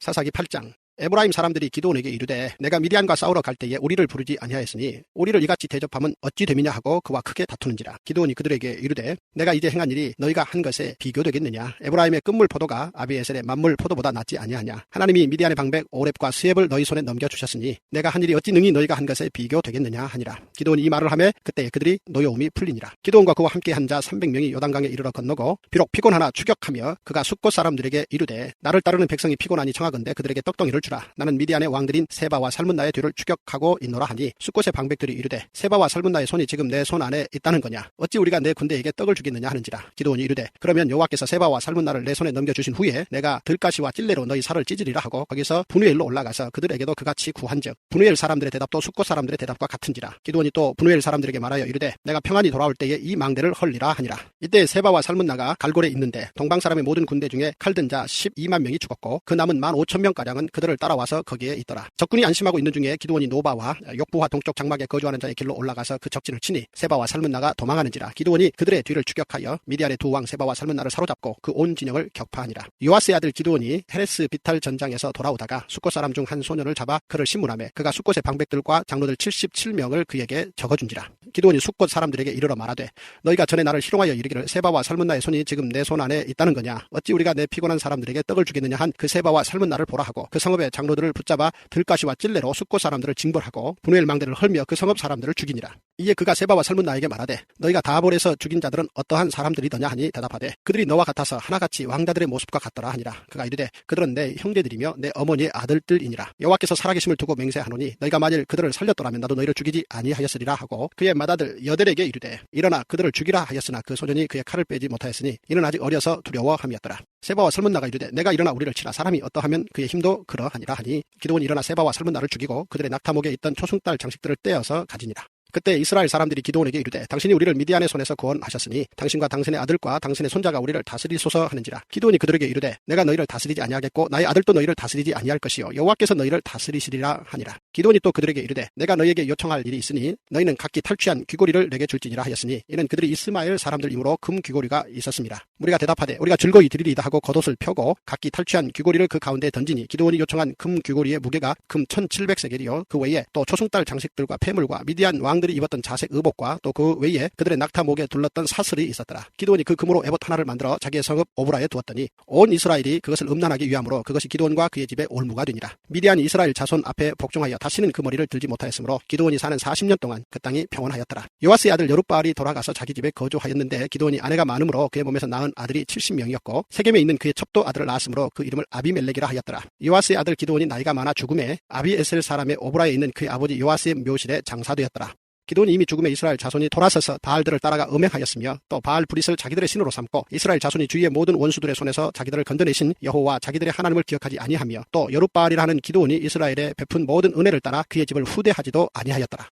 사사기 8장. 에브라임 사람들이 기드온에게 이르되 내가 미디안과 싸우러 갈 때에 우리를 부르지 아니하였으니 우리를 이같이 대접하면 어찌 됨이냐 하고 그와 크게 다투는지라. 기드온이 그들에게 이르되 내가 이제 행한 일이 너희가 한 것에 비교되겠느냐. 에브라임의 끝물 포도가 아비에셀의 만물 포도보다 낫지 아니하냐. 하나님이 미디안의 방백 오렙과 스엡을 너희 손에 넘겨주셨으니 내가 한 일이 어찌 능히 너희가 한 것에 비교되겠느냐 하니라. 기드온이 이 말을 하매 그때 그들이 노여움이 풀리니라. 기드온과 그와 함께 한 자 300명이 요단강에 이르러 건너고 비록 피곤하나 추격하며 그가 숫곳 사람들에게 이르되 나를 따르는 백성이 피곤하니 청하건대 그들에게 떡덩이를 주라. 나는 미디안의 왕들인 세바와 살문나의 뒤를 추격하고 있노라 하니 숫곳의 방백들이 이르되 세바와 살문나의 손이 지금 내 손 안에 있다는 거냐. 어찌 우리가 내 군대에게 떡을 주겠느냐 하는지라. 기드온이 이르되 그러면 여호와께서 세바와 살문나를 내 손에 넘겨주신 후에 내가 들가시와 찔레로 너희 살을 찢으리라 하고 거기서 분우엘로 올라가서 그들에게도 그같이 구한즉 분우엘 사람들의 대답도 숫곳 사람들의 대답과 같은지라. 기드온이 또 분우엘 사람들에게 말하여 이르되 내가 평안히 돌아올 때에 이 망대를 헐리라 하니라. 이때 세바와 살문나가 갈골에 있는데 동방 사람의 모든 군대 중에 칼든 자 12만 명이 죽었고 그 남은 15,000명가량은 그들을 따라와서 거기에 있더라. 적군이 안심하고 있는 중에 기드온이 노바와 욕부와 동쪽 장막에 거주하는 자의 길로 올라가서 그 적진을 치니 세바와 살문나가 도망하는지라. 기드온이 그들의 뒤를 추격하여 미디안의 두 왕 세바와 살문나를 사로잡고 그 온 진영을 격파하니라. 요아스의 아들 기드온이 헤레스 비탈 전장에서 돌아오다가 숫곳 사람 중 한 소년을 잡아 그를 신문하며 그가 숫곳의 방백들과 장로들 77명을 그에게 적어준지라. 기드온이 숫곳 사람들에게 이르러 말하되 너희가 전에 나를 희롱하여 이르기를 세바와 살문나의 손이 지금 내 손 안에 있다는 거냐. 어찌 우리가 내 피곤한 사람들에게 떡을 주겠느냐 한 그 세바와 살문나를 보라 하고 그 성읍의 장로들을 붙잡아 들가시와 찔레로 숫곳 사람들을 징벌하고 분우엘 망대를 헐며 그 성읍 사람들을 죽이니라. 이에 그가 세바와 살문나에게 말하되 너희가 다볼에서 죽인 자들은 어떠한 사람들이더냐 하니 대답하되 그들이 너와 같아서 하나같이 왕자들의 모습과 같더라 하니라. 그가 이르되 그들은 내 형제들이며 내 어머니의 아들들이니라. 여호와께서 살아계심을 두고 맹세하노니 너희가 만일 그들을 살렸더라면 나도 너희를 죽이지 아니하였으리라 하고 그의 맏아들 여델에게 이르되 일어나 그들을 죽이라 하였으나 그 소년이 그의 칼을 빼지 못하였으니 이는 아직 어려서 두려워함이었더라. 세바와 살문나가 이르되 내가 일어나 우리를 치라. 사람이 어떠하면 그의 힘도 그러하니라 하니 기드온이 일어나 세바와 살문나를 죽이고 그들의 낙타목에 있던 초승달 장식들을 떼어서 가지니라. 그때 이스라엘 사람들이 기드온에게 이르되 당신이 우리를 미디안의 손에서 구원하셨으니 당신과 당신의 아들과 당신의 손자가 우리를 다스리소서 하는지라. 기드온이 그들에게 이르되 내가 너희를 다스리지 아니하겠고 나의 아들도 너희를 다스리지 아니할 것이요 여호와께서 너희를 다스리시리라 하니라. 기드온이 또 그들에게 이르되 내가 너희에게 요청할 일이 있으니 너희는 각기 탈취한 귀고리를 내게 줄지니라 하였으니 이는 그들이 이스마엘 사람들이므로 금 귀고리가 있었습니다. 우리가 대답하되 우리가 즐거이 드리리이다 하고 겉옷을 펴고 각기 탈취한 귀고리를 그 가운데에 던지니 기드온이 요청한 금 귀고리의 무게가 금 1700세겔이요 그 외에 또 초승달 장식들과 폐물과 미디안 왕들이 입었던 자색 의복과 또 그 외에 그들의 낙타 목에 둘렀던 사슬이 있었더라. 기드온이 그 금으로 에봇 하나를 만들어 자기의 성읍 오브라에 두었더니 온 이스라엘이 그것을 음란하기 위함으로 그것이 기드온과 그의 집에 올무가 되니라. 미디안이 이스라엘 자손 앞에 복종하여 다시는 그 머리를 들지 못하였으므로 기드온이 사는 40년 동안 그 땅이 평온하였더라. 요아스의 아들 여룻바알이 돌아가서 자기 집에 거주하였는데 기드온이 아내가 많음으로 그의 몸에서 낳은 아들이 70명이었고 세겜에 있는 그의 첩도 아들을 낳았으므로 그 이름을 아비멜렉이라 하였더라. 요아스의 아들 기드온이 나이가 많아 죽음에 아비에셀 사람의 오브라에 있는 그의 아버지 요아스의 묘실에 장사되었더라. 기드온이 이미 죽음에 이스라엘 자손이 돌아서서 바알들을 따라가 음행하였으며 또 바알 브릿을 자기들의 신으로 삼고 이스라엘 자손이 주위의 모든 원수들의 손에서 자기들을 건져내신 여호와 자기들의 하나님을 기억하지 아니하며 또 여룻바알이라 하는 기드온이 이스라엘에 베푼 모든 은혜를 따라 그의 집을 후대하지도 아니하였더라.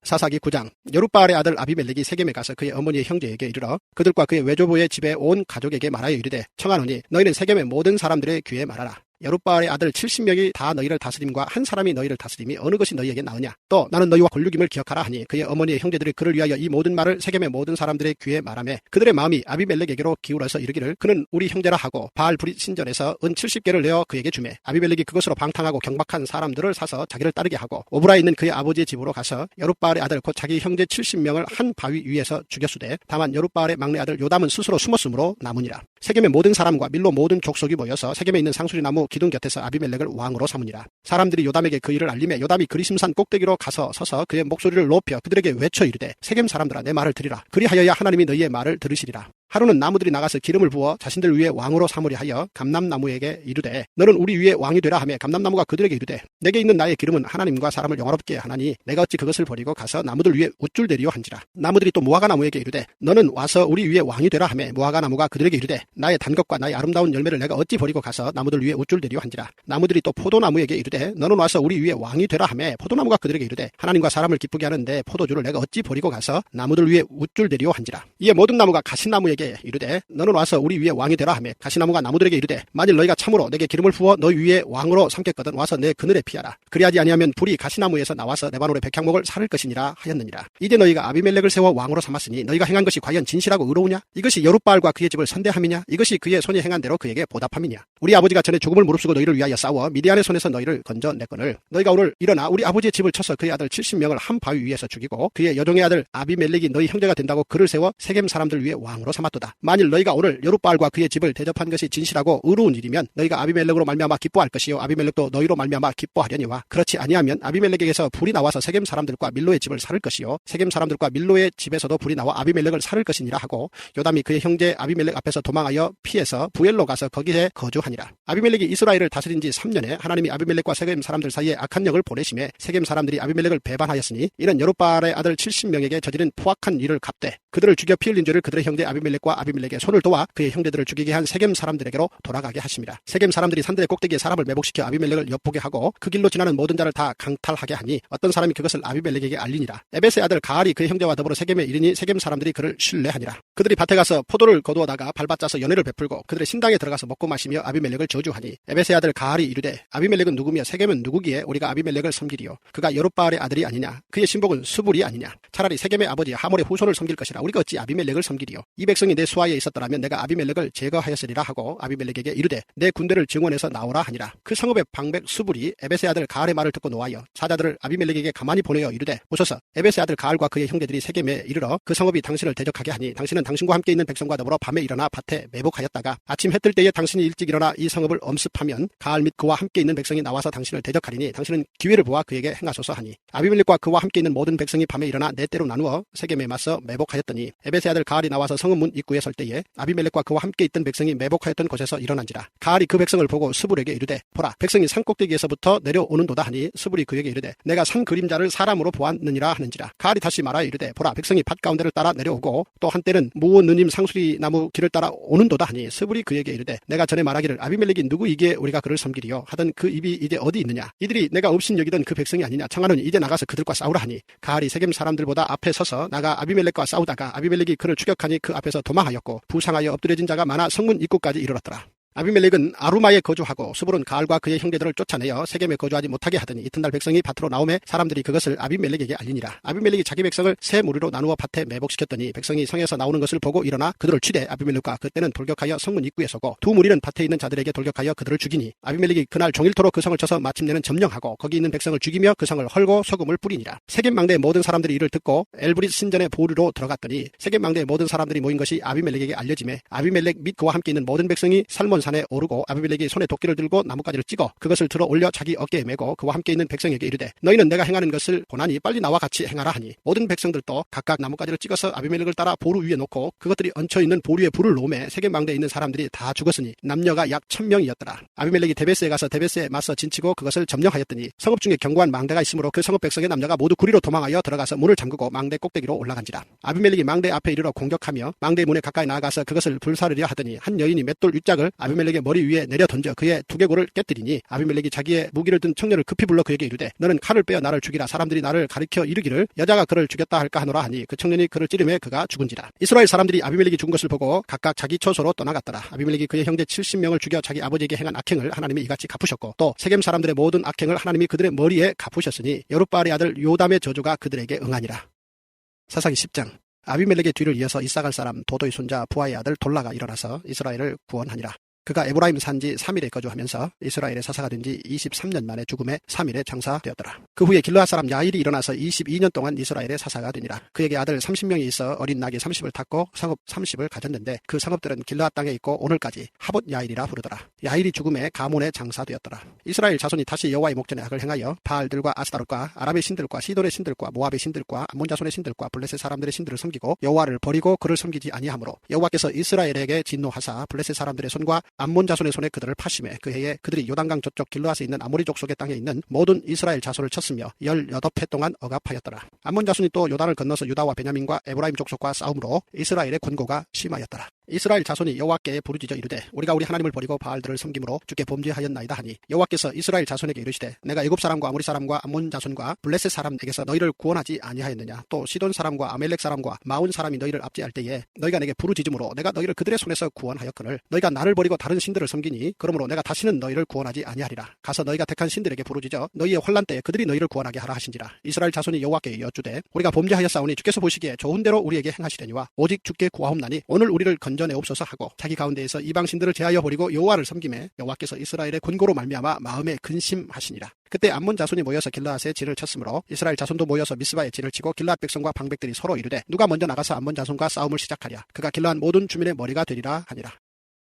사사기 9장. 여룻바알의 아들 아비멜렉이 세겜에 가서 그의 어머니의 형제에게 이르러 그들과 그의 외조부의 집에 온 가족에게 말하여 이르되 청하노니 너희는 세겜의 모든 사람들의 귀에 말하라. 여룻바알의 아들 70명이 다 너희를 다스림과 한 사람이 너희를 다스림이 어느 것이 너희에게 나으냐. 또 나는 너희와 권륙임을 기억하라 하니 그의 어머니의 형제들이 그를 위하여 이 모든 말을 세겜의 모든 사람들의 귀에 말하며 그들의 마음이 아비멜렉에게로 기울어서 이르기를 그는 우리 형제라 하고 바알 브릿 신전에서 은 70개를 내어 그에게 주매 아비멜렉이 그것으로 방탕하고 경박한 사람들을 사서 자기를 따르게 하고 오브라에 있는 그의 아버지의 집으로 가서 여룻바알의 아들 곧 자기 형제 70명을 한 바위 위에서 죽였으되 다만 여룻바알의 막내 아들 요담은 스스로 숨었으므로 남으니라. 세겜의 모든 사람과 밀로 모든 족속이 모여서 세겜에 있는 상수리나무 기둥 곁에서 아비멜렉을 왕으로 삼으니라. 사람들이 요담에게 그 일을 알림해 요담이 그리심산 꼭대기로 가서 서서 그의 목소리를 높여 그들에게 외쳐 이르되 세겜 사람들아 내 말을 들으라. 그리하여야 하나님이 너희의 말을 들으시리라. 하루는 나무들이 나가서 기름을 부어 자신들 위에 왕으로 삼으려 하여 감람나무에게 이르되 너는 우리 위에 왕이 되라 하며 감람나무가 그들에게 이르되 내게 있는 나의 기름은 하나님과 사람을 영화롭게 하나니 내가 어찌 그것을 버리고 가서 나무들 위에 우쭐대리오 한지라. 나무들이 또 무화과 나무에게 이르되 너는 와서 우리 위에 왕이 되라 하며 무화과 나무가 그들에게 이르되 나의 단것과 나의 아름다운 열매를 내가 어찌 버리고 가서 나무들 위에 우쭐대리오 한지라. 나무들이 또 포도나무에게 이르되 너는 와서 우리 위에 왕이 되라 하며 포도나무가 그들에게 이르되 하나님과 사람을 기쁘게 하는데 포도주를 내가 어찌 버리고 가서 나무들 위에 우쭐대리오 한지라. 이에 모든 나무가 가시나무에게 가시나무에게 이르되 너는 와서 우리 위에 왕이 되라 하며 가시나무가 나무들에게 이르되 만일 너희가 참으로 내게 기름을 부어 너희 위에 왕으로 삼겠거든 와서 내 그늘에 피하라. 그리하지 아니하면 불이 가시나무에서 나와서 레바논의 백향목을 살을 것이니라 하였느니라. 이제 너희가 아비멜렉을 세워 왕으로 삼았으니 너희가 행한 것이 과연 진실하고 의로우냐? 이것이 여룻바알과 그의 집을 선대함이냐? 이것이 그의 손이 행한 대로 그에게 보답함이냐? 우리 아버지가 전에 죽음을 무릅쓰고 너희를 위하여 싸워 미디안의 손에서 너희를 건져냈거늘 너희가 오늘 일어나 우리 아버지의 집을 쳐서 그의 아들 70명을 한 바위 위에서 죽이고 그의 여종의 아들 아비멜렉이 너희 형제가 된다고 그를 세워 세겜 사람들 위에 왕으로 삼았도다. 만일 너희가 오늘 여룻바알과 그의 집을 대접한 것이 진실하고 의로운 일이면 너희가 아비멜렉으로 말미암아 기뻐할 것이요 아비멜렉도 너희로 말미암아 기뻐하려니와 그렇지 아니하면 아비멜렉에게서 불이 나와서 세겜 사람들과 밀로의 집을 살을 것이요 세겜 사람들과 밀로의 집에서도 불이 나와 아비멜렉을 살을 것이니라 하고 요담이 그의 형제 아비멜렉 앞에서 도망하여 피해서 부엘로 가서 거기에 거주하니라. 아비멜렉이 이스라엘을 다스린 지 3년에 하나님이 아비멜렉과 세겜 사람들 사이에 악한 영을 보내심에 세겜 사람들이 아비멜렉을 배반하였으니 이런 여룻바알의 아들 70명에게 저지른 포악한 일을 갚되 그들을 죽여 피 흘린 죄를 그들의 형제 아비멜렉과 아비멜렉의 손을 도와 그의 형제들을 죽이게 한 세겜 사람들에게로 돌아가게 하심이라. 세겜 사람들이 산들의 꼭대기에 사람을 매복시켜 아비멜렉을 엿보게 하고 그 길로 지나는 모든 자를 다 강탈하게 하니 어떤 사람이 그것을 아비멜렉에게 알리니라. 에벳의 아들 가알이 그의 형제와 더불어 세겜에 이르니 세겜 사람들이 그를 신뢰하니라. 그들이 밭에 가서 포도를 거두어다가 밟아짜서 연회를 베풀고 그들의 신당에 들어가서 먹고 마시며 아비멜렉을 저주하니 에벳의 아들 가알이 이르되 아비멜렉은 누구며 세겜은 누구기에 우리가 아비멜렉을 섬기리요? 그가 여룻바알의 아들이 아니냐? 그의 신복은 수불이 아니냐? 차라리 세겜의 아버지 하몰의 후손을 섬길 것이라 우리가 어찌 아비멜렉을 섬기리요? 이 백성이 내 수하에 있었더라면 내가 아비멜렉을 제거하였으리라 하고 아비멜렉에게 이르되 내 군대를 증원해서 나오라 하니라. 그 성읍의 방백 수불이 에벳의 아들 가알의 말을 듣고 노하여 사자들을 아비멜렉에게 가만히 보내어 이르되 오소서 에벳의 아들 가알과 그의 형제들이 세겜에 이르러 그 성읍이 당신을 대적하게 하니 당신은 당신과 함께 있는 백성과 더불어 밤에 일어나 밭에 매복하였다가 아침 해 뜰 때에 당신이 일찍 일어나 이 성읍을 엄습하면 가알 및 그와 함께 있는 백성이 나와서 당신을 대적하리니 당신은 기회를 보아 그에게 행하소서 하니 아비멜렉과 그와 함께 있는 모든 백성이 밤에 일어나 네 때로 나누어 세겜에 맞서 매복하였더니 에벳의 아들 가알이 나와서 성읍 문 입구에 설 때에 아비멜렉과 그와 함께 있던 백성이 매복하였던 곳에서 일어난지라. 가알이 그 백성을 보고 스불에게 이르되 보라 백성이 산 꼭대기에서부터 내려오는도다 하니 스불이 그에게 이르되 내가 산 그림자를 사람으로 보았느니라 하는지라. 가알이 다시 말하여 이르되 보라 백성이 밭 가운데를 따라 내려오고 또 한때는 무느님 상수리 나무 길을 따라 오는도다 하니 스불이 그에게 이르되 내가 전에 말하기를 아비멜렉이 누구이기에 우리가 그를 섬기리요 하던 그 입이 이제 어디 있느냐? 이들이 내가 없인 여기던 그 백성이 아니냐? 청하노니 이제 나가서 그들과 싸우라 하니 가알이 세겜 사람들보다 앞에 서서 나가 아비멜렉과 싸우다가 아비멜렉이 그를 추격하니 그 앞에서 도망하였고 부상하여 엎드려진 자가 많아 성문 입구까지 이르렀더라. 아비멜렉은 아루마에 거주하고 수불은 가알과 그의 형제들을 쫓아내어 세겜에 거주하지 못하게 하더니 이튿날 백성이 밭으로 나오매 사람들이 그것을 아비멜렉에게 알리니라. 아비멜렉이 자기 백성을 세 무리로 나누어 밭에 매복시켰더니 백성이 성에서 나오는 것을 보고 일어나 그들을 치되 아비멜렉과 그때는 돌격하여 성문 입구에 서고 두 무리는 밭에 있는 자들에게 돌격하여 그들을 죽이니 아비멜렉이 그날 종일토록 그 성을 쳐서 마침내는 점령하고 거기 있는 백성을 죽이며 그 성을 헐고 소금을 뿌리니라. 세겜 망대의 모든 사람들이 이를 듣고 엘브릿 신전의 보리로 들어갔더니 세겜 망대의 모든 사람들이 모인 것이 아비멜렉에게 알려지매 아비멜렉 및 그와 함께 있는 모든 백성이 살몬산에 오르고 아비멜렉이 손에 도끼를 들고 나뭇가지를 찍어 그것을 들어 올려 자기 어깨에 메고 그와 함께 있는 백성에게 이르되 너희는 내가 행하는 것을 보나니 빨리 나와 같이 행하라 하니 모든 백성들도 각각 나뭇가지를 찍어서 아비멜렉을 따라 보루 위에 놓고 그것들이 얹혀있는 보루에 불을 놓으매 세겜 망대에 있는 사람들이 다 죽었으니 남녀가 약 1000명이었더라. 아비멜렉이 데베스에 가서 데베스에 맞서 진치고 그것을 점령하였더니 성읍 중에 견고한 망대가 있으므로 그 성읍 백성의 남녀가 모두 구리로 도망하여 들어가서 문을 잠그고 망대 꼭대기로 올라간지라. 아비멜렉이 망대 앞에 이르러 공격하며 망대 문에 가까이 나아가서 그것을 불사르려 하더니 한 여인이 맷돌 윗짝을 아비멜렉의 머리 위에 내려 던져 그의 두개골을 깨뜨리니 아비멜렉이 자기의 무기를 든 청년을 급히 불러 그에게 이르되 너는 칼을 빼어 나를 죽이라. 사람들이 나를 가리켜 이르기를 여자가 그를 죽였다 할까 하노라 하니 그 청년이 그를 찌르매 그가 죽은지라. 이스라엘 사람들이 아비멜렉이 죽은 것을 보고 각각 자기 처소로 떠나갔더라. 아비멜렉이 그의 형제 70명을 죽여 자기 아버지에게 행한 악행을 하나님이 이같이 갚으셨고 또 세겜 사람들의 모든 악행을 하나님이 그들의 머리에 갚으셨으니 여룻바알의 아들 요담의 저주가 그들에게 응하니라. 사사기 10장. 아비멜렉의 뒤를 이어서 이사갈 사람 도도의 손자 부하의 아들 돌라가 일어나서 이스라엘을 구원하니라. 그가 에브라임 산지 3일에 거주하면서 이스라엘의 사사가 된 지 23년 만에 죽음에 3일에 장사되었더라. 그 후에 길르앗 사람 야일이 일어나서 22년 동안 이스라엘의 사사가 되니라. 그에게 아들 30명이 있어 어린 나귀 30을 탔고 성읍 30을 가졌는데 그 성읍들은 길르앗 땅에 있고 오늘까지 하봇 야일이라 부르더라. 야일이 죽음에 가몬에 장사되었더라. 이스라엘 자손이 다시 여호와의 목전에 악을 행하여 바알들과 아스타롯과 아람의 신들과 시돈의 신들과 모압의 신들과 암몬 자손의 신들과 블레셋 사람들의 신들을 섬기고 여호와를 버리고 그를 섬기지 아니하므로 여호와께서 이스라엘에게 진노하사 블레셋 사람들의 손과 암몬 자손의 손에 그들을 파심해 그 해에 그들이 요단강 저쪽 길르앗에 있는 아모리 족속의 땅에 있는 모든 이스라엘 자손을 쳤으며 18해 동안 억압하였더라. 암몬 자손이 또 요단을 건너서 유다와 베냐민과 에브라임 족속과 싸움으로 이스라엘의 권고가 심하였더라. 이스라엘 자손이 여호와께 부르짖어 이르되 우리가 우리 하나님을 버리고 바알들을 섬김으로 주께 범죄하였나이다 하니 여호와께서 이스라엘 자손에게 이르시되 내가 애굽 사람과 아모리 사람과 암몬 자손과 블레셋 사람에게서 너희를 구원하지 아니하였느냐 또 시돈 사람과 아멜렉 사람과 마온 사람이 너희를 압제할 때에 너희가 내게 부르짖음으로 내가 너희를 그들의 손에서 구원하였거늘 너희가 나를 버리고 다른 신들을 섬기니 그러므로 내가 다시는 너희를 구원하지 아니하리라. 가서 너희가 택한 신들에게 부르짖어 너희의 혼란 때에 그들이 너희를 구원하게 하라 하신지라. 이스라엘 자손이 여호와께 여쭈되 우리가 범죄하였사오니 주께서 보시기에 좋은 대로 우리에게 행하시려니와 오직 주께 구하옵나니 오늘 우리를 건져내옵소서 하고 자기 가운데에서 이방 신들을 제하여 버리고 여호와를 섬김에 여호와께서 이스라엘의 권고로 말미암아 마음에 근심하시니라. 그때 암몬 자손이 모여서 길르앗에 진을 쳤으므로 이스라엘 자손도 모여서 미스바에 진을 치고 길르앗 백성과 방백들이 서로 이르되 누가 먼저 나가서 암몬 자손과 싸움을 시작하랴. 그가 길르앗 모든 주민의 머리가 되리라 하니라.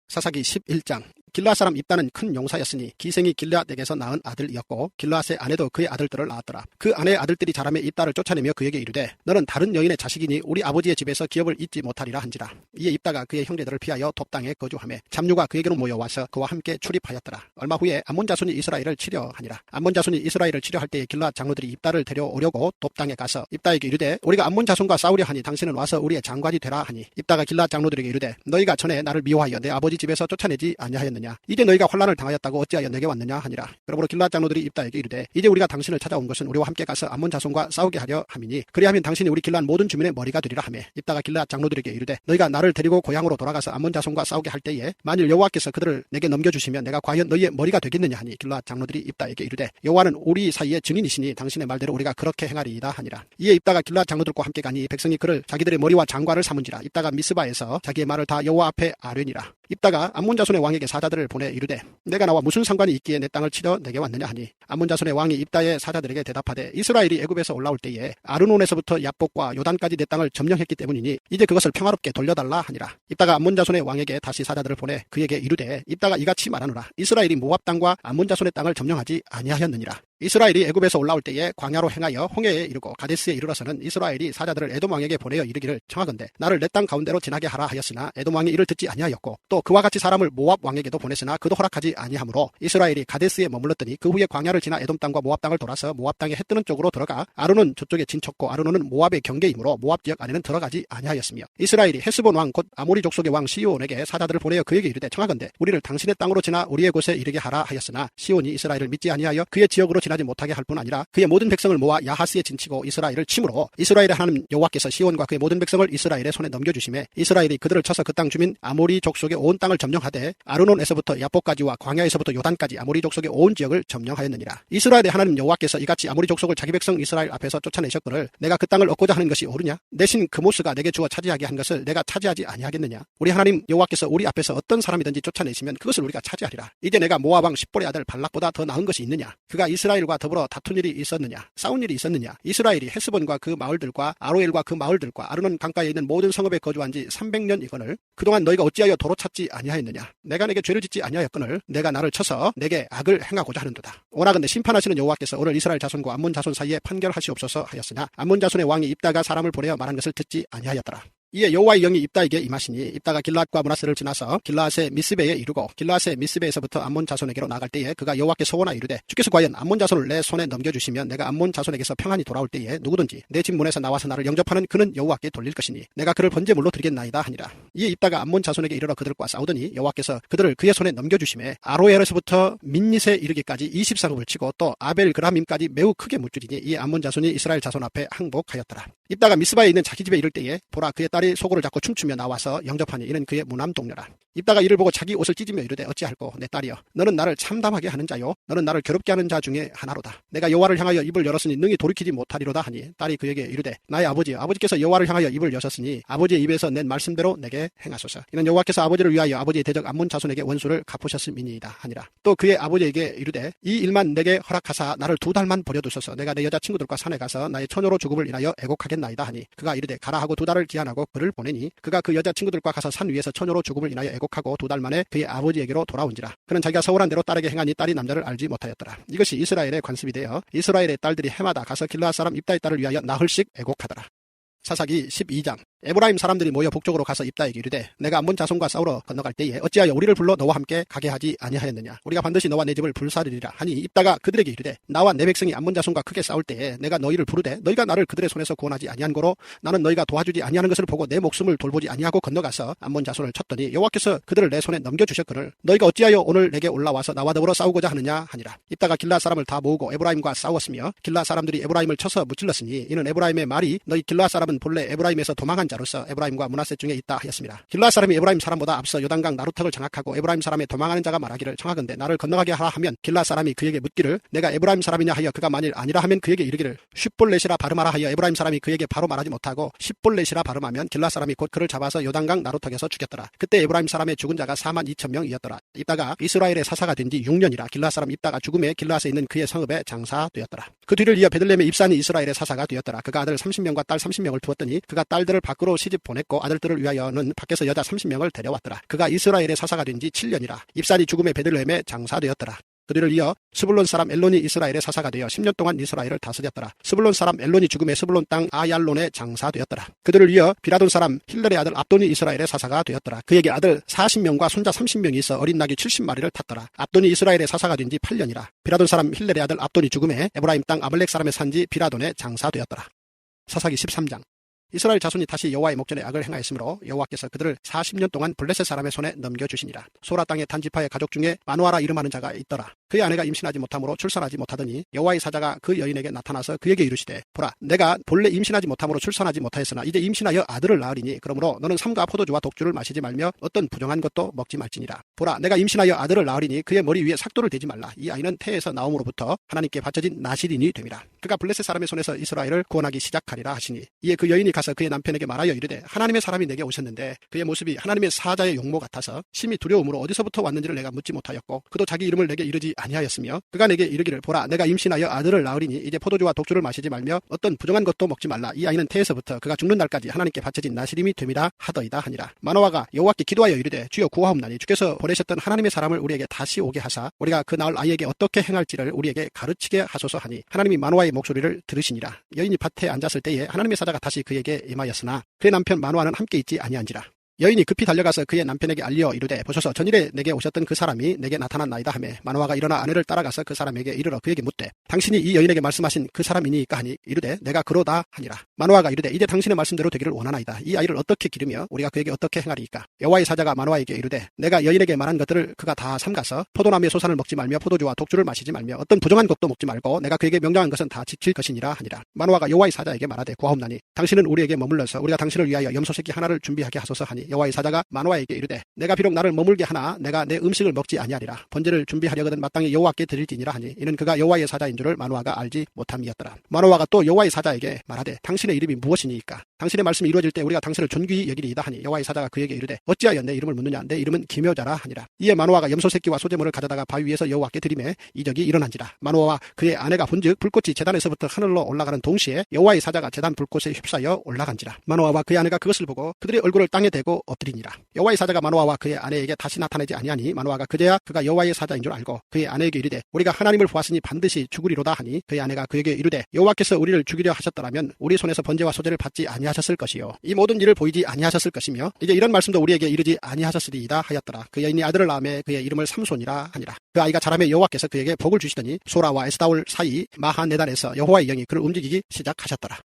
사사기 11장. 길르앗 사람 입다는 큰 용사였으니 기생이 길르앗에게서 낳은 아들이었고 길르앗의 아내도 그의 아들들을 낳았더라. 그 아내의 아들들이 자라매 입다를 쫓아내며 그에게 이르되 너는 다른 여인의 자식이니 우리 아버지의 집에서 기업을 잊지 못하리라 한지라. 이에 입다가 그의 형제들을 피하여 톱당에 거주하며 잡류가 그에게로 모여와서 그와 함께 출입하였더라. 얼마 후에 암몬 자손이 이스라엘을 치려 하니라. 암몬 자손이 이스라엘을 치려 할 때에 길르앗 장로들이 입다를 데려오려고 톱당에 가서 입다에게 이르되 우리가 암몬 자손과 싸우려 하니 당신은 와서 우리의 장관이 되라 하니 입다가 길르앗 장로들에게 이르되 너희가 전에 나를 미워하여 내 아버지 집에서 쫓아내지 아니하였느냐. 이제 너희가 환난을 당하였다고 어찌하여 내게 왔느냐 하니라. 그러므로 길르앗 장로들이 입다에게 이르되 이제 우리가 당신을 찾아온 것은 우리와 함께 가서 암몬 자손과 싸우게 하려 함이니 그리하면 당신이 우리 길르앗 모든 주민의 머리가 되리라 하며 입다가 길르앗 장로들에게 이르되 너희가 나를 데리고 고향으로 돌아가서 암몬 자손과 싸우게 할 때에 만일 여호와께서 그들을 내게 넘겨주시면 내가 과연 너희의 머리가 되겠느냐 하니 길르앗 장로들이 입다에게 이르되 여호와는 우리 사이의 증인이시니 당신의 말대로 우리가 그렇게 행하리이다 하니라. 이에 입다가 길르앗 장로들과 함께 가니 백성이 그를 자기들의 머리와 장관을 삼은지라. 입다가 미스바에서 자기의 말을 다 여호와 앞에 아뢰니라. 입다가 암몬 자손의 왕에게 사자들을 보내 이르되 내가 나와 무슨 상관이 있기에 내 땅을 치러 내게 왔느냐 하니 암몬 자손의 왕이 입다의 사자들에게 대답하되 이스라엘이 애굽에서 올라올 때에 아르논에서부터 야복과 요단까지 내 땅을 점령했기 때문이니 이제 그것을 평화롭게 돌려달라 하니라. 입다가 암몬 자손의 왕에게 다시 사자들을 보내 그에게 이르되 입다가 이같이 말하노라. 이스라엘이 모압 땅과 암몬 자손의 땅을 점령하지 아니하였느니라. 이스라엘이 애굽에서 올라올 때에 광야로 행하여 홍해에 이르고 가데스에 이르러서는 이스라엘이 사자들을 에돔 왕에게 보내어 이르기를 청하건대 나를 내 땅 가운데로 지나게 하라 하였으나 에돔 왕이 이를 듣지 아니하였고 또 그와 같이 사람을 모압 왕에게도 보냈으나 그도 허락하지 아니하므로 이스라엘이 가데스에 머물렀더니 그 후에 광야를 지나 에돔 땅과 모압 땅을 돌아서 모압 땅에 해 뜨는 쪽으로 들어가 아르논 저쪽에 진쳤고 아르논은 모압의 경계이므로 모압 지역 안에는 들어가지 아니하였으며 이스라엘이 헤스본 왕 곧 아모리 족속의 왕 시온에게 사자들을 보내어 그에게 이르되 청하건대 우리를 당신의 땅으로 지나 우리의 곳에 이르게 하라 하였으나 시온이 이스라엘을 믿지 아니하여 그의 지역으로 지나지 못하게 할 뿐 아니라 그의 모든 백성을 모아 야하스에 진치고 이스라엘을 침으로 이스라엘의 하나님 여호와께서 시온과 그의 모든 백성을 이스라엘의 손에 넘겨주심에 이스라엘이 그들을 쳐서 그 땅 주민 아모리 족속의 온 땅을 점령하되 아르논에서부터 야복까지와 광야에서부터 요단까지 아모리 족속의 온 지역을 점령하였느니라. 이스라엘의 하나님 여호와께서 이같이 아모리 족속을 자기 백성 이스라엘 앞에서 쫓아내셨거늘 내가 그 땅을 얻고자 하는 것이 옳으냐? 내신 그모스가 내게 주어 차지하게 한 것을 내가 차지하지 아니하겠느냐? 우리 하나님 여호와께서 우리 앞에서 어떤 사람이든지 쫓아내시면 그것을 우리가 차지하리라. 이제 내가 모압 왕 십볼의 아들 발락보다 더 나은 것이 있느냐? 그가 이스라엘과 더불어 다툰 일이 있었느냐? 싸운 일이 있었느냐? 이스라엘이 헤스본과 그 마을들과 아로엘과 그 마을들과 아르논 강가에 있는 모든 성읍에 거주한 지 300년이거늘 그동안 너희가 어찌하여 도로 찾지 아니하였느냐? 내가 내게 죄를 짓지 아니하였거늘 내가 나를 쳐서 내게 악을 행하고자 하는도다. 오나건대 심판하시는 여호와께서 오늘 이스라엘 자손과 암몬 자손 사이에 판결하시옵소서 하였으나 암몬 자손의 왕이 입다가 사람을 보내어 말한 것을 듣지 아니하였더라. 이에 여호와의 영이 입다에게 임하시니 입다가 길르앗과 므낫세를 지나서 길르앗의 미스베에 이르고 길르앗의 미스베에서부터 암몬 자손에게로 나갈 때에 그가 여호와께 소원하 이르되 주께서 과연 암몬 자손을 내 손에 넘겨주시면 내가 암몬 자손에게서 평안히 돌아올 때에 누구든지 내 집 문에서 나와서 나를 영접하는 그는 여호와께 돌릴 것이니 내가 그를 번제물로 드리겠나이다 하니라. 이에 입다가 암몬 자손에게 이르러 그들과 싸우더니 여호와께서 그들을 그의 손에 넘겨주심에 아로엘에서부터 민닛에 이르기까지 20상읍을 치고 또 아벨 그라밈까지 매우 크게 무찌르니 이 암몬 자손이 이스라엘 자손 앞에 항복하였더라. 입다가 미스바에 있는 자기 집에 이를 때에 보라 그의 딸이 소고를 잡고 춤추며 나와서 영접하니 이는 그의 무남 동료라. 입다가 이를 보고 자기 옷을 찢으며 이르되 어찌할꼬 내 딸이여 너는 나를 참담하게 하는 자요 너는 나를 괴롭게 하는 자 중에 하나로다. 내가 여호와를 향하여 입을 열었으니 능히 돌이키지 못하리로다 하니 딸이 그에게 이르되 나의 아버지께서 여호와를 향하여 입을 여셨으니 아버지의 입에서 낸 말씀대로 내게 행하소서. 이는 여호와께서 아버지를 위하여 아버지의 대적 암몬 자손에게 원수를 갚으셨음이니이다 하니라. 또 그의 아버지에게 이르되 이 일만 내게 허락하사 나를 2달만 버려두소서. 내가 내 여자 친구들과 산에 가서 나의 처녀로 죽음을 인하여 애곡하겠나이다 하니 그가 이르되 가라 하고 2달을 기한하고 그를 보내니 그가 그 여자 친구들과 가서 산 위에서 처녀로 죽음을 인하여 애곡하고 2달 만에 그의 아버지에게로 돌아온지라. 그는 자기가 서울한 대로 딸에게 행하니 딸이 남자를 알지 못하였더라. 이것이 이스라엘의 관습이 되어 이스라엘의 딸들이 해마다 가서 길르앗 사람 입다의 딸을 위하여 나흘씩 애곡하더라. 사사기 12장. 에브라임 사람들이 모여 북쪽으로 가서 입다에게 이르되 내가 암몬 자손과 싸우러 건너갈 때에 어찌하여 우리를 불러 너와 함께 가게 하지 아니하였느냐. 우리가 반드시 너와 내 집을 불사르리라 하니 입다가 그들에게 이르되 나와 내 백성이 암몬 자손과 크게 싸울 때에 내가 너희를 부르되 너희가 나를 그들의 손에서 구원하지 아니한 거로 나는 너희가 도와주지 아니하는 것을 보고 내 목숨을 돌보지 아니하고 건너가서 암몬 자손을 쳤더니 여호와께서 그들을 내 손에 넘겨주셨거늘 너희가 어찌하여 오늘 내게 올라와서 나와 더불어 싸우고자 하느냐 하니라. 입다가 길라 사람을 다 모으고 에브라임과 싸웠으며 길라 사람들이 에브라임을 쳐서 무찔렀으니 이는 에브라임의 말이 너희 길라 사람은 본래 에브라임에서 도망한 자로서 에브라임과 므낫세 중에 있다 하였습니다. 길라 사람이 에브라임 사람보다 앞서 요단강 나루턱을 장악하고 에브라임 사람의 도망하는 자가 말하기를 청하건대 나를 건너가게 하라 하면 길라 사람이 그에게 묻기를 내가 에브라임 사람이냐 하여 그가 만일 아니라 하면 그에게 이르기를 쉿볼렛이라 발음하라 하여 에브라임 사람이 그에게 바로 말하지 못하고 십볼렛이라 발음하면 길라 사람이 곧 그를 잡아서 요단강 나루턱에서 죽였더라. 그때 에브라임 사람의 죽은 자가 42,000명이었더라. 입다가 이스라엘의 사사가 된 지 6년이라 길라 사람 입다가 죽음에 길라앗에 있는 그의 성읍에 장사되었더라. 그 뒤를 이어 베들레헴의 입산이 이스라엘의 사사가 되었더라. 그가 아들 30명과 딸 30명을 두었더니 그가 딸들을 밖으로 시집 보냈고 아들들을 위하여는 밖에서 여자 30명을 데려왔더라. 그가 이스라엘의 사사가 된 지 7년이라 입산이 죽음에 베들레헴에 장사되었더라. 그 뒤를 이어 스불론 사람 엘론이 이스라엘의 사사가 되어 10년 동안 이스라엘을 다스렸더라. 스불론 사람 엘론이 죽음에 스불론 땅 아얄론에 장사되었더라. 그들을 이어 비라돈 사람 힐렐의 아들 압돈이 이스라엘의 사사가 되었더라. 그에게 아들 40명과 손자 30명이 있어 어린 낙이 70마리를 탔더라. 압돈이 이스라엘의 사사가 된 지 8년이라. 비라돈 사람 힐렐의 아들 압돈이 죽음에 에브라임 땅 아말렉 사람의 산지 비라돈에 장사되었더라. 사사기 13장. 이스라엘 자손이 다시 여호와의 목전에 악을 행하였으므로 여호와께서 그들을 40년 동안 블레셋 사람의 손에 넘겨주시니라. 소라 땅의 단지파의 가족 중에 마누아라 이름하는 자가 있더라. 그의 아내가 임신하지 못함으로 출산하지 못하더니 여호와의 사자가 그 여인에게 나타나서 그에게 이르시되 보라 내가 본래 임신하지 못함으로 출산하지 못하였으나 이제 임신하여 아들을 낳으리니 그러므로 너는 삼가 포도주와 독주를 마시지 말며 어떤 부정한 것도 먹지 말지니라. 보라 내가 임신하여 아들을 낳으리니 그의 머리 위에 삭도를 대지 말라. 이 아이는 태에서 나옴으로부터 하나님께 바쳐진 나실인이 됨이라. 그가 블레셋 사람의 손에서 이스라엘을 구원하기 시작하리라 하시니 이에 그 여인이 가서 그의 남편에게 말하여 이르되 하나님의 사람이 내게 오셨는데 그의 모습이 하나님의 사자의 용모 같아서 심히 두려움으로 어디서부터 왔는지를 내가 묻지 못하였고 그도 자기 이름을 내게 이르지 아니하였으며 그가 내게 이르기를 보라 내가 임신하여 아들을 낳으리니 이제 포도주와 독주를 마시지 말며 어떤 부정한 것도 먹지 말라. 이 아이는 태에서부터 그가 죽는 날까지 하나님께 바쳐진 나실임이 됨이라 하더이다 하니라. 마노아가 여호와께 기도하여 이르되 주여 구하옵나니 주께서 보내셨던 하나님의 사람을 우리에게 다시 오게 하사 우리가 그 낳을 아이에게 어떻게 행할지를 우리에게 가르치게 하소서 하니 하나님이 마노아의 목소리를 들으시니라. 여인이 밭에 앉았을 때에 하나님의 사자가 다시 그에게 임하였으나 그의 남편 마노아는 함께 있지 아니한지라. 여인이 급히 달려가서 그의 남편에게 알려 이르되 보소서 전일에 내게 오셨던 그 사람이 내게 나타났나이다 하매 마노아가 일어나 아내를 따라가서 그 사람에게 이르러 그에게 묻되 당신이 이 여인에게 말씀하신 그 사람이니까 하니 이르되 내가 그로다 하니라. 마노아가 이르되 이제 당신의 말씀대로 되기를 원하나이다. 이 아이를 어떻게 기르며 우리가 그에게 어떻게 행하리이까. 여호와의 사자가 마노아에게 이르되 내가 여인에게 말한 것들을 그가 다 삼가서 포도나무의 소산을 먹지 말며 포도주와 독주를 마시지 말며 어떤 부정한 것도 먹지 말고 내가 그에게 명령한 것은 다 지킬 것이니라 하니라. 마노아가 여호와의 사자에게 말하되 구하옵나니 당신은 우리에게 머물러서 우리가 당신을 위하여 염소 새끼 하나를 준비하게 하소서 하니 여호와의 사자가 마노아에게 이르되 내가 비록 나를 머물게 하나 내가 내 음식을 먹지 아니하리라. 번제를 준비하려거든 마땅히 여호와께 드릴지니라 하니 이는 그가 여호와의 사자인 줄을 마노아가 알지 못함이었더라. 마노아가 또 여호와의 사자에게 말하되 당신의 이름이 무엇이니까 당신의 말씀이 이루어질 때 우리가 당신을 존귀히 여기리이다 하니 여호와의 사자가 그에게 이르되 어찌하여 내 이름을 묻느냐. 내 이름은 기묘자라 하니라. 이에 마노아가 염소 새끼와 소제물을 가져다가 바위 위에서 여호와께 드리매 이적이 일어난지라. 마노아와 그의 아내가 본즉 불꽃이 제단에서부터 하늘로 올라가는 동시에 여호와의 사자가 제단 불꽃에 휩싸여 올라간지라. 마노아와 그의 아내가 그것을 보고 그들의 얼굴을 땅에 대고 엎드리니라. 여호와의 사자가 마노아와 그의 아내에게 다시 나타나지 아니하니 마노아가 그제야 그가 여호와의 사자인 줄 알고 그의 아내에게 이르되 우리가 하나님을 보았으니 반드시 죽으리로다 하니 그의 아내가 그에게 이르되 여호와께서 우리를 죽이려 하셨더라면 우리 손에서 번제와 소제를 받지 아니하셨을 것이요 이 모든 일을 보이지 아니하셨을 것이며 이제 이런 말씀도 우리에게 이르지 아니하셨으리이다 하였더라. 그 여인이 아들을 낳음에 그의 이름을 삼손이라 하니라. 그 아이가 자라매 여호와께서 그에게 복을 주시더니 소라와 에스다올 사이 마하네단에서 여호와의 영이 그를 움직이기 시작하셨더라.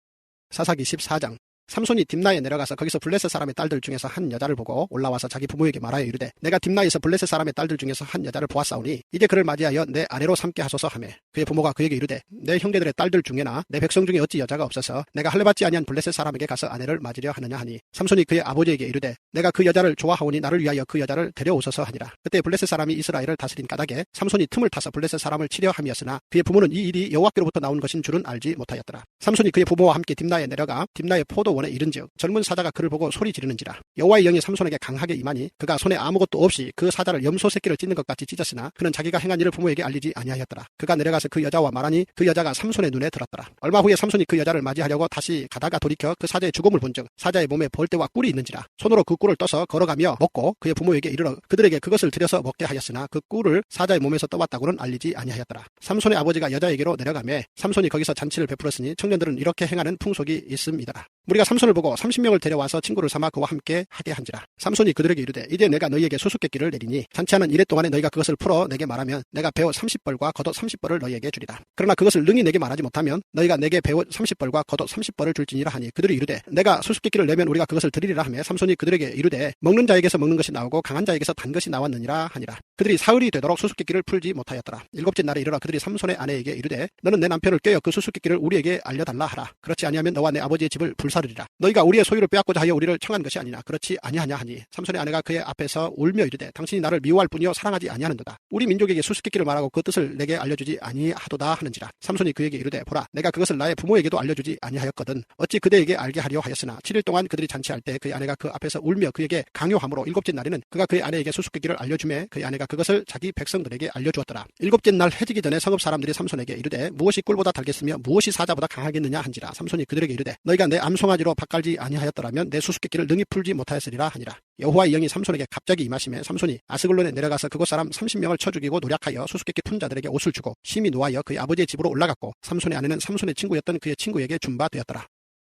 사사기 14장. 삼손이 딥나에 내려가서 거기서 블레셋 사람의 딸들 중에서 한 여자를 보고 올라와서 자기 부모에게 말하여 이르되 내가 딥나에서 블레셋 사람의 딸들 중에서 한 여자를 보았사오니 이제 그를 맞이하여 내 아내로 삼게 하소서 하매 그의 부모가 그에게 이르되 내 형제들의 딸들 중에나 내 백성 중에 어찌 여자가 없어서 내가 할례받지 아니한 블레셋 사람에게 가서 아내를 맞으려 하느냐 하니 삼손이 그의 아버지에게 이르되 내가 그 여자를 좋아하오니 나를 위하여 그 여자를 데려오소서 하니라. 그때 블레셋 사람이 이스라엘을 다스린 까닭에 삼손이 틈을 타서 블레셋 사람을 치려 함이었으나 그의 부모는 이 일이 여호와께로부터 나온 것인 줄은 알지 못하였더라. 삼손이 그의 부모와 함께 딥나에 내려가 딥나의 포도원에 이른즉 젊은 사자가 그를 보고 소리 지르는지라. 여호와의 영이 삼손에게 강하게 임하니 그가 손에 아무것도 없이 그 사자를 염소 새끼를 찢는 것 같이 찢었으나 그는 자기가 행한 일을 부모에게 알리지 아니하였더라. 그가 내려가서 그 여자와 말하니 그 여자가 삼손의 눈에 들었더라. 얼마 후에 삼손이 그 여자를 맞이하려고 다시 가다가 돌이켜 그 사자의 죽음을 본즉 사자의 몸에 벌떼와 꿀이 있는지라. 손으로 그 꿀을 떠서 걸어가며 먹고 그의 부모에게 이르러 그들에게 그것을 들여서 먹게 하였으나 그 꿀을 사자의 몸에서 떠왔다고는 알리지 아니하였더라. 삼손의 아버지가 여자에게로 내려가매 삼손이 거기서 잔치를 베풀었으니 청년들은 이렇게 행하는 풍속이 있음이더라. 우리가 삼손을 보고 30명을 데려와서 친구를 삼아 그와 함께 하게 한지라. 삼손이 그들에게 이르되 이제 내가 너희에게 수수께끼를 내리니 잔치하는 이래 동안에 너희가 그것을 풀어 내게 말하면 내가 배옷 30벌과 겉옷 30벌을 너희에게 주리라. 그러나 그것을 능히 내게 말하지 못하면 너희가 내게 배옷 30벌과 겉옷 30벌을 줄지니라 하니 그들이 이르되 내가 수수께끼를 내면 우리가 그것을 드리리라 하며 삼손이 그들에게 이르되 먹는 자에게서 먹는 것이 나오고 강한 자에게서 단 것이 나왔느니라 하니라. 그들이 사흘이 되도록 수수께끼를 풀지 못하였더라. 일곱째 날에 이르러 그들이 삼손의 아내에게 이르되 너는 내 남편을 꾀어 그 수수께끼를 우리에게 알려달라 하라. 그렇지 아니하면 너와 내 아버지의 집을 불사르리라. 너희가 우리의 소유를 빼앗고자 하여 우리를 청한 것이 아니냐. 그렇지 아니하냐 하니 삼손의 아내가 그의 앞에서 울며 이르되 당신이 나를 미워할 뿐이요 사랑하지 아니하는도다. 우리 민족에게 수수께끼를 말하고 그 뜻을 내게 알려주지 아니하도다 하는지라. 삼손이 그에게 이르되 보라 내가 그것을 나의 부모에게도 알려주지 아니하였거든 어찌 그대에게 알게 하려 하였으나 7일 동안 그들이 잔치할 때 그의 아내가 그 앞에서 울며 그에게 강요함으로 일곱째 날에는 그가 그의 아내에게 수수께끼를 알려주매 그의 아내가 그것을 자기 백성들에게 알려주었더라. 일곱째 날 해지기 전에 성읍 사람들이 삼손에게 이르되 무엇이 꿀보다 달겠으며 무엇이 사자보다 강하겠느냐 한지라. 삼손이 그들에게 이르되 너희가 내 암송아지로 밭갈지 아니하였더라면 내 수수께끼를 능히 풀지 못하였으리라 하니라. 여호와의 영이 삼손에게 갑자기 임하시매 삼손이 아스글론에 내려가서 그곳 사람 30명을 쳐 죽이고 노략하여 수수께끼 푼 자들에게 옷을 주고 심히 노하여 그의 아버지의 집으로 올라갔고 삼손의 아내는 삼손의 친구였던 그의 친구에게 준 바 되었더라.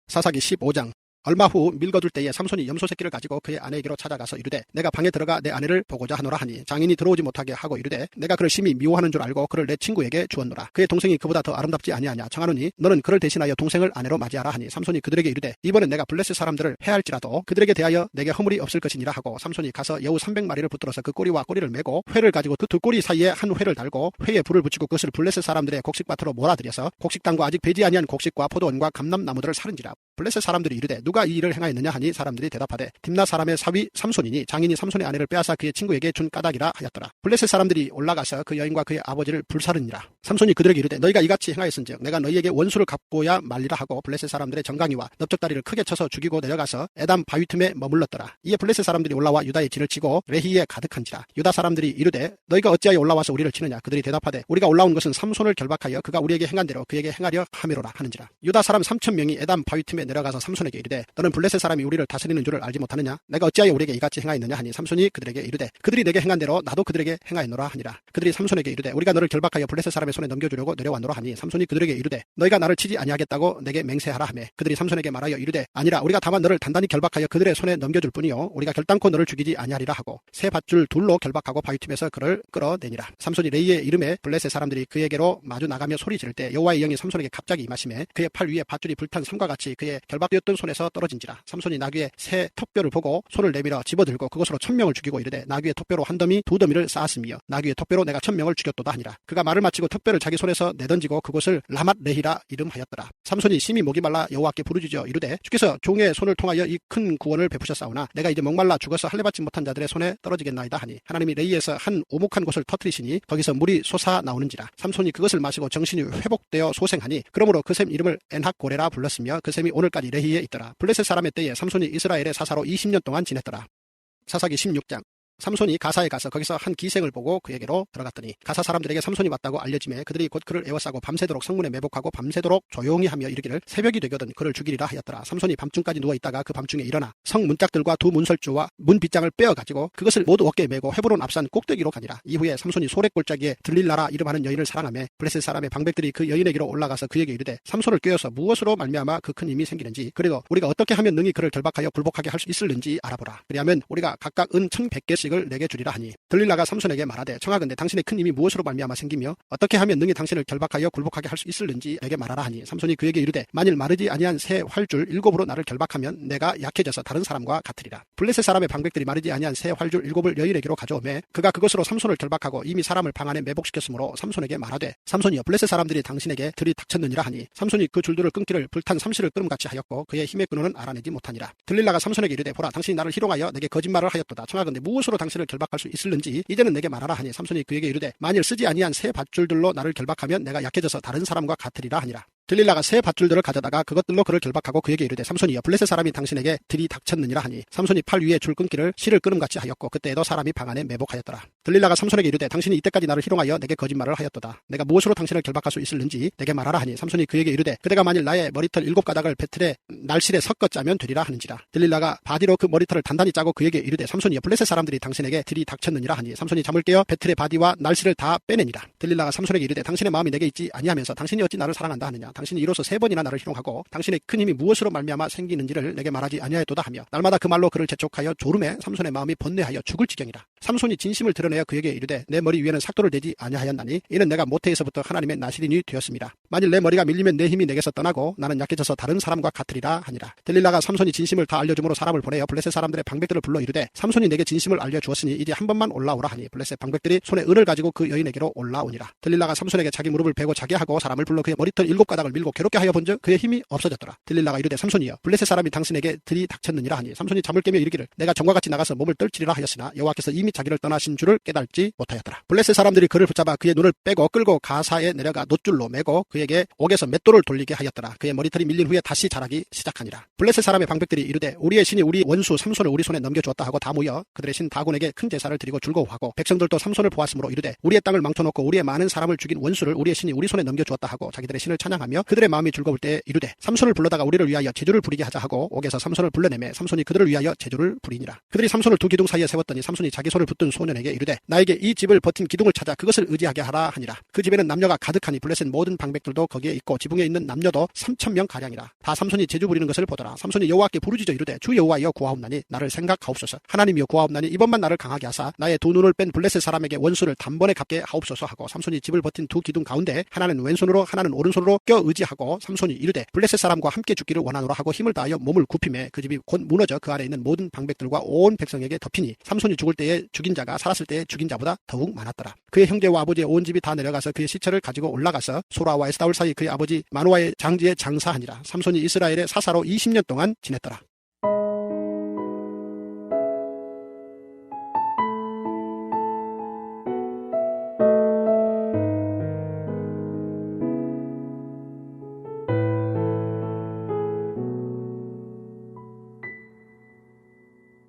사사기 15장. 얼마 후 밀거둘 때에 삼손이 염소 새끼를 가지고 그의 아내에게로 찾아가서 이르되 내가 방에 들어가 내 아내를 보고자 하노라 하니 장인이 들어오지 못하게 하고 이르되 내가 그를 심히 미워하는 줄 알고 그를 내 친구에게 주었노라. 그의 동생이 그보다 더 아름답지 아니하냐 청하노니 너는 그를 대신하여 동생을 아내로 맞이하라 하니 삼손이 그들에게 이르되 이번엔 내가 블레셋 사람들을 해할지라도 그들에게 대하여 내게 허물이 없을 것이니라 하고 삼손이 가서 여우 300마리를 붙들어서 그 꼬리와 꼬리를 메고 회를 가지고 그 두 꼬리 사이에 한 회를 달고 회에 불을 붙이고 그것을 블레셋 사람들의 곡식밭으로 몰아들여서 곡식당과 아직 배지 아니한 곡식과 포도원과 감람나무들을 사른지라. 블레셋 사람들이 이르되 누가 이 일을 행하였느냐 하니 사람들이 대답하되 딥나 사람의 사위 삼손이니 장인이 삼손의 아내를 빼앗아 그의 친구에게 준 까닭이라 하였더라. 블레셋 사람들이 올라가서 그 여인과 그의 아버지를 불사르니라. 삼손이 그들에게 이르되 너희가 이같이 행하였은즉 내가 너희에게 원수를 갚고야 말리라 하고 블레셋 사람들의 정강이와 넓적다리를 크게 쳐서 죽이고 내려가서 에담 바위 틈에 머물렀더라. 이에 블레셋 사람들이 올라와 유다의 진을 치고 레히에 가득한지라. 유다 사람들이 이르되 너희가 어찌하여 올라와서 우리를 치느냐. 그들이 대답하되 우리가 올라온 것은 삼손을 결박하여 그가 우리에게 행한 대로 그에게 행하려 함이로라 하는지라. 유다 사람 3,000명이 에담 바위 틈에 내려가서 삼손에게 이르되 너는 블레셋 사람이 우리를 다스리는 줄을 알지 못하느냐. 내가 어찌하여 우리에게 이같이 행하였느냐 하니 삼손이 그들에게 이르되 그들이 내게 행한 대로 나도 그들에게 행하였노라 하니라. 그들이 삼손에게 이르되 우리가 너를 결박하여 블레셋 사람의 손에 넘겨주려고 내려왔노라 하니 삼손이 그들에게 이르되 너희가 나를 치지 아니하겠다고 내게 맹세하라 하매 그들이 삼손에게 말하여 이르되 아니라 우리가 다만 너를 단단히 결박하여 그들의 손에 넘겨줄 뿐이요 우리가 결단코 너를 죽이지 아니하리라 하고 새 밧줄 둘로 결박하고 바위틈에서 그를 끌어내니라. 삼손이 레이의 이름에 블레셋 사람들이 그에게로 마주 나가며 소리 지를 때 여호와의 영이 삼손에게 갑자기 임하시매 그의 팔 위에 밧줄이 불탄 삼과 같이 그의 결박되었던 손에서 떨어진지라. 삼손이 나귀의 새 턱뼈를 보고 손을 내밀어 집어들고 그것으로 1,000명을 죽이고 이르되 나귀의 턱뼈로 한 더미 두 더미를 쌓았으며 나귀의 턱뼈로 내가 1,000명을 죽였도다 하니라. 그가 말을 마치고 턱뼈를 자기 손에서 내던지고 그곳을 라맛 레히라 이름하였더라. 삼손이 심히 목이 말라 여호와께 부르짖어 이르되 주께서 종의 손을 통하여 이 큰 구원을 베푸셨사오나 내가 이제 목말라 죽어서 할례받지 못한 자들의 손에 떨어지겠나이다 하니 하나님이 레이에서 한 오목한 곳을 터뜨리시니 거기서 물이 솟아 나오는지라. 삼손이 그것을 마시고 정신이 회복되어 소생하니 그러므로 그 샘 이름을 엔학고레라 불렀으며 그 샘이 오늘까지 레히에 있더라. 블레셋 사람의 때에 삼손이 이스라엘의 사사로 20년 동안 지냈더라. 사사기 16장. 삼손이 가사에 가서 거기서 한 기생을 보고 그에게로 들어갔더니 가사 사람들에게 삼손이 왔다고 알려지매 그들이 곧 그를 에워싸고 밤새도록 성문에 매복하고 밤새도록 조용히 하며 이르기를 새벽이 되거든 그를 죽이리라 하였더라. 삼손이 밤중까지 누워있다가 그 밤중에 일어나 성 문짝들과 두 문설주와 문빗장을 빼어가지고 그것을 모두 어깨에 메고 헤브론 앞산 꼭대기로 가니라. 이후에 삼손이 소랫골짜기에 들릴라라 이름하는 여인을 사랑하며 블레셋 사람의 방백들이 그 여인에게로 올라가서 그에게 이르되 삼손을 꾀어서 무엇으로 말미암아 그 큰 힘이 생기는지 그리고 우리가 어떻게 하면 능히 그를 결박하여 굴복하게 할 수 있을는지 알아보라. 그리하면 우리가 각각 은 1,100개씩 을 내게 주리라 하니 들릴라가 삼손에게 말하되 청하건대 당신의 큰 힘이 무엇으로 말미암아 생기며 어떻게 하면 능히 당신을 결박하여 굴복하게 할 수 있을는지 내게 말하라 하니 삼손이 그에게 이르되 만일 마르지 아니한 새 활줄 7으로 나를 결박하면 내가 약해져서 다른 사람과 같으리라. 블레셋 사람의 방백들이 마르지 아니한 새 활줄 7을 여인에게로 가져오매 그가 그것으로 삼손을 결박하고 이미 사람을 방 안에 매복시켰으므로 삼손에게 말하되 삼손이여 블레셋 사람들이 당신에게 들이닥쳤느니라 하니 삼손이 그 줄들을 끊기를 불탄 삼시를 끓음같이 하였고 그의 힘의 근원은 알아내지 못하니라. 들릴라가 삼손에게 이르되 보라 당신이 나를 희롱하여 내게 거짓말을 하였도다. 청하건대 무엇으로 당신을 결박할 수 있을는지 이제는 내게 말하라 하니 삼손이 그에게 이르되 만일 쓰지 아니한 새 밧줄들로 나를 결박하면 내가 약해져서 다른 사람과 같으리라 하니라. 들릴라가 새 밧줄들을 가져다가 그것들로 그를 결박하고 그에게 이르되 삼손이여 블레셋 사람이 당신에게 들이닥쳤느니라 하니 삼손이 팔 위에 줄 끊기를 실을 끊음같이 하였고 그때에도 사람이 방 안에 매복하였더라. 들릴라가 삼손에게 이르되 당신이 이때까지 나를 희롱하여 내게 거짓말을 하였도다. 내가 무엇으로 당신을 결박할 수 있을는지 내게 말하라 하니 삼손이 그에게 이르되 그대가 만일 나의 머리털 7가닥을 배틀에 날실에 섞어 짜면 되리라 하는지라. 들릴라가 바디로 그 머리털을 단단히 짜고 그에게 이르되 삼손이여 블레셋 사람들이 당신에게 들이닥쳤느니라 하니 삼손이 잠을 깨어 배틀의 바디와 날실을 다 빼내니라. 들릴라가 삼손에게 이르되 당신의 마음이 내게 있지 아니하면서 당신이 어찌 나를 사랑한다 하느냐. 당신이 이로써 3번이나 나를 희롱하고 당신의 큰 힘이 무엇으로 말미암아 생기는지를 내게 말하지 아니하였도다 하며 날마다 그 말로 그를 재촉하여 조름에 삼손의 마음이 번뇌하여 죽을 지경이라. 삼손이 진심을 드러내어 그에게 이르되 내 머리 위에는 삭도를 대지 아니하였나니 이는 내가 모태에서부터 하나님의 나시린이 되었습니다. 만일 내 머리가 밀리면 내 힘이 내게서 떠나고 나는 약해져서 다른 사람과 같으리라 하니라. 들릴라가 삼손이 진심을 다 알려줌으로 사람을 보내어 블레셋 사람들의 방백들을 불러 이르되 삼손이 내게 진심을 알려주었으니 이제 한 번만 올라오라 하니 블레셋 방백들이 손에 은을 가지고 그 여인에게로 올라오니라. 들릴라가 삼손에게 자기 무릎을 베고 자게 하고 사람을 불러 그의 머리털 7가닥을 밀고 괴롭게 하여 본즉 그의 힘이 없어졌더라. 들릴라가 이르되 삼손이여 블레셋 사람이 당신에게 들이닥쳤느니라 하니 삼손이 잠을 깨며 이르기를 내가 전과 같이 나가서 몸을 떨치리라 하였으나 여호와께서 이미 자기를 떠나신 줄을 깨달지 못하였더라. 블레셋 사람들이 그를 붙잡아 그의 눈을 빼고 끌고 가사에 내려가 놋줄로 매고 그에게 옥에서 맷돌을 돌리게 하였더라. 그의 머리털이 밀린 후에 다시 자라기 시작하니라. 블레셋 사람의 방백들이 이르되 우리의 신이 우리 원수 삼손을 우리 손에 넘겨주었다 하고 다 모여 그들의 신 다곤에게 큰 제사를 드리고 즐거워하고 백성들도 삼손을 보았으므로 이르되 우리의 땅을 망쳐놓고 우리의 많은 사람을 죽인 원수를 우리의 신이 우리 손에 넘겨주었다 하고 자기들의 신을 찬양하며 그들의 마음이 즐거울 때에 이르되 삼손을 불러다가 우리를 위하여 제주를 부리게 하자 하고 옥에서 삼손을 불러내매 삼손이 그들을 위하여 제주를 부리니라. 그들이 삼손을 두 기둥 사이에 세웠더니 삼손이 자기 손을 붙든 소년에게 이르되 나에게 이 집을 버틴 기둥을 찾아 그것을 의지하게 하라 하니라. 그 집에는 남녀가 가득하니 블레셋 모든 방백들도 거기에 있고 지붕에 있는 남녀도 3,000명 가량이라. 다 삼손이 제주 부리는 것을 보더라. 삼손이 여호와께 부르짖어 이르되 주 여호와여 구하옵나니 나를 생각하옵소서. 하나님이여 구하옵나니 이번만 나를 강하게 하사 나의 두 눈을 뺀 블레셋 사람에게 원수를 단번에 갚게 하옵소서 하고 삼손이 집을 버틴 두 기둥 가운데 하나는 왼손으로 하나는 오른손으로 껴 의지하고 삼손이 이르되 블레셋 사람과 함께 죽기를 원하노라 하고 힘을 다하여 몸을 굽히매 그 집이 곧 무너져 그 안에 있는 모든 방백들과 온 백성에게 덮이니 삼손이 죽을 때에 죽인 자가 살았을 때에 죽인 자보다 더욱 많았더라. 그의 형제와 아버지의 온 집이 다 내려가서 그의 시체를 가지고 올라가서 소라와 에스다올 사이 그의 아버지 마노아의 장지에 장사하니라. 삼손이 이스라엘의 사사로 20년 동안 지냈더라.